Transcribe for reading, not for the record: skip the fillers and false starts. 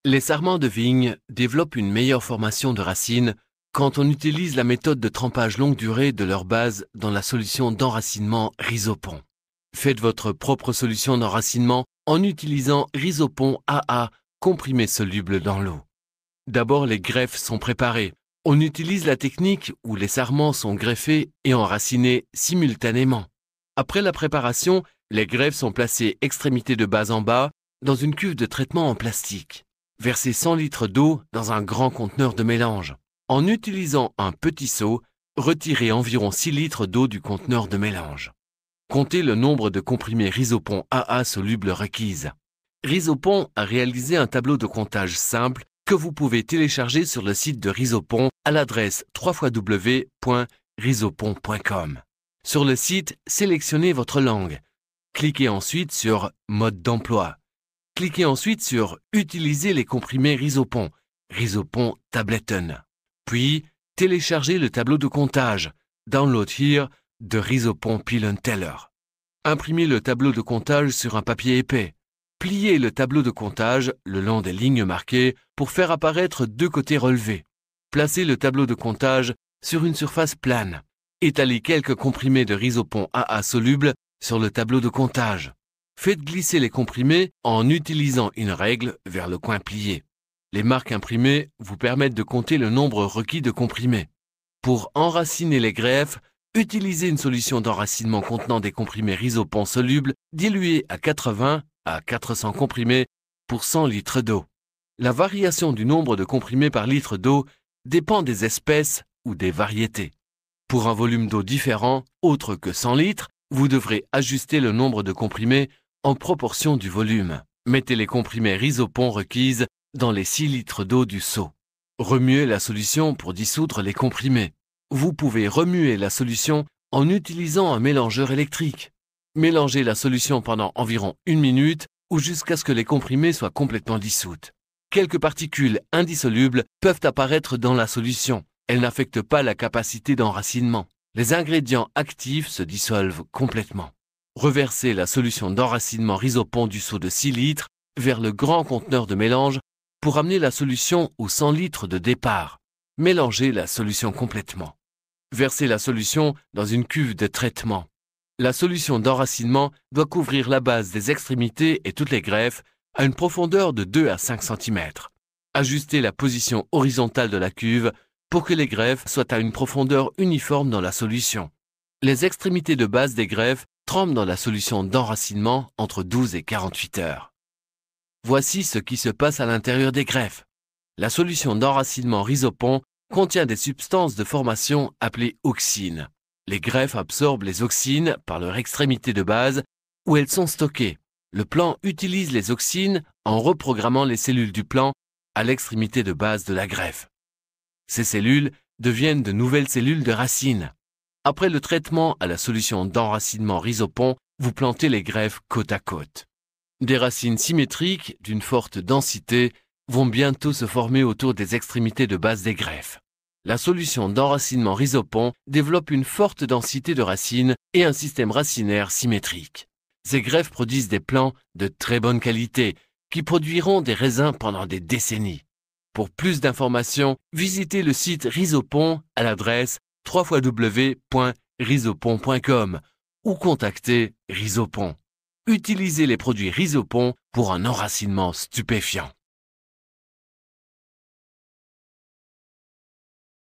Les sarments de vigne développent une meilleure formation de racines quand on utilise la méthode de trempage longue durée de leur base dans la solution d'enracinement Rhizopon. Faites votre propre solution d'enracinement en utilisant Rhizopon AA comprimé soluble dans l'eau. D'abord, les greffes sont préparées. On utilise la technique où les sarments sont greffés et enracinés simultanément. Après la préparation, les greffes sont placées extrémité de base en bas dans une cuve de traitement en plastique. Versez 100 litres d'eau dans un grand conteneur de mélange. En utilisant un petit seau, retirez environ 6 litres d'eau du conteneur de mélange. Comptez le nombre de comprimés Rhizopon AA solubles requises. Rhizopon a réalisé un tableau de comptage simple que vous pouvez télécharger sur le site de Rhizopon à l'adresse www.rhizopon.com. Sur le site, sélectionnez votre langue. Cliquez ensuite sur « Mode d'emploi ». Cliquez ensuite sur « Utiliser les comprimés Rhizopon » Tabletten. Puis, téléchargez le tableau de comptage « Download here » de Rhizopon Pill & Teller. Imprimez le tableau de comptage sur un papier épais. Pliez le tableau de comptage le long des lignes marquées pour faire apparaître deux côtés relevés. Placez le tableau de comptage sur une surface plane. Étalez quelques comprimés de Rhizopon AA solubles sur le tableau de comptage. Faites glisser les comprimés en utilisant une règle vers le coin plié. Les marques imprimées vous permettent de compter le nombre requis de comprimés. Pour enraciner les greffes, utilisez une solution d'enracinement contenant des comprimés Rhizopon solubles dilués à 80 à 400 comprimés pour 100 litres d'eau. La variation du nombre de comprimés par litre d'eau dépend des espèces ou des variétés. Pour un volume d'eau différent, autre que 100 litres, vous devrez ajuster le nombre de comprimés en proportion du volume. Mettez les comprimés Rhizopon requises dans les 6 litres d'eau du seau. Remuez la solution pour dissoudre les comprimés. Vous pouvez remuer la solution en utilisant un mélangeur électrique. Mélangez la solution pendant environ 1 minute ou jusqu'à ce que les comprimés soient complètement dissoutes. Quelques particules indissolubles peuvent apparaître dans la solution. Elles n'affectent pas la capacité d'enracinement. Les ingrédients actifs se dissolvent complètement. Reversez la solution d'enracinement Rhizopon du seau de 6 litres vers le grand conteneur de mélange pour amener la solution aux 100 litres de départ. Mélangez la solution complètement. Versez la solution dans une cuve de traitement. La solution d'enracinement doit couvrir la base des extrémités et toutes les greffes à une profondeur de 2 à 5 cm. Ajustez la position horizontale de la cuve pour que les greffes soient à une profondeur uniforme dans la solution. Les extrémités de base des greffes trempent dans la solution d'enracinement entre 12 et 48 heures. Voici ce qui se passe à l'intérieur des greffes. La solution d'enracinement Rhizopon contient des substances de formation appelées auxines. Les greffes absorbent les auxines par leur extrémité de base où elles sont stockées. Le plant utilise les auxines en reprogrammant les cellules du plant à l'extrémité de base de la greffe. Ces cellules deviennent de nouvelles cellules de racines. Après le traitement à la solution d'enracinement Rhizopon, vous plantez les greffes côte à côte. Des racines symétriques d'une forte densité vont bientôt se former autour des extrémités de base des greffes. La solution d'enracinement Rhizopon développe une forte densité de racines et un système racinaire symétrique. Ces greffes produisent des plants de très bonne qualité qui produiront des raisins pendant des décennies. Pour plus d'informations, visitez le site Rhizopon à l'adresse www.rhizopon.com ou contactez Rhizopon. Utilisez les produits Rhizopon pour un enracinement stupéfiant.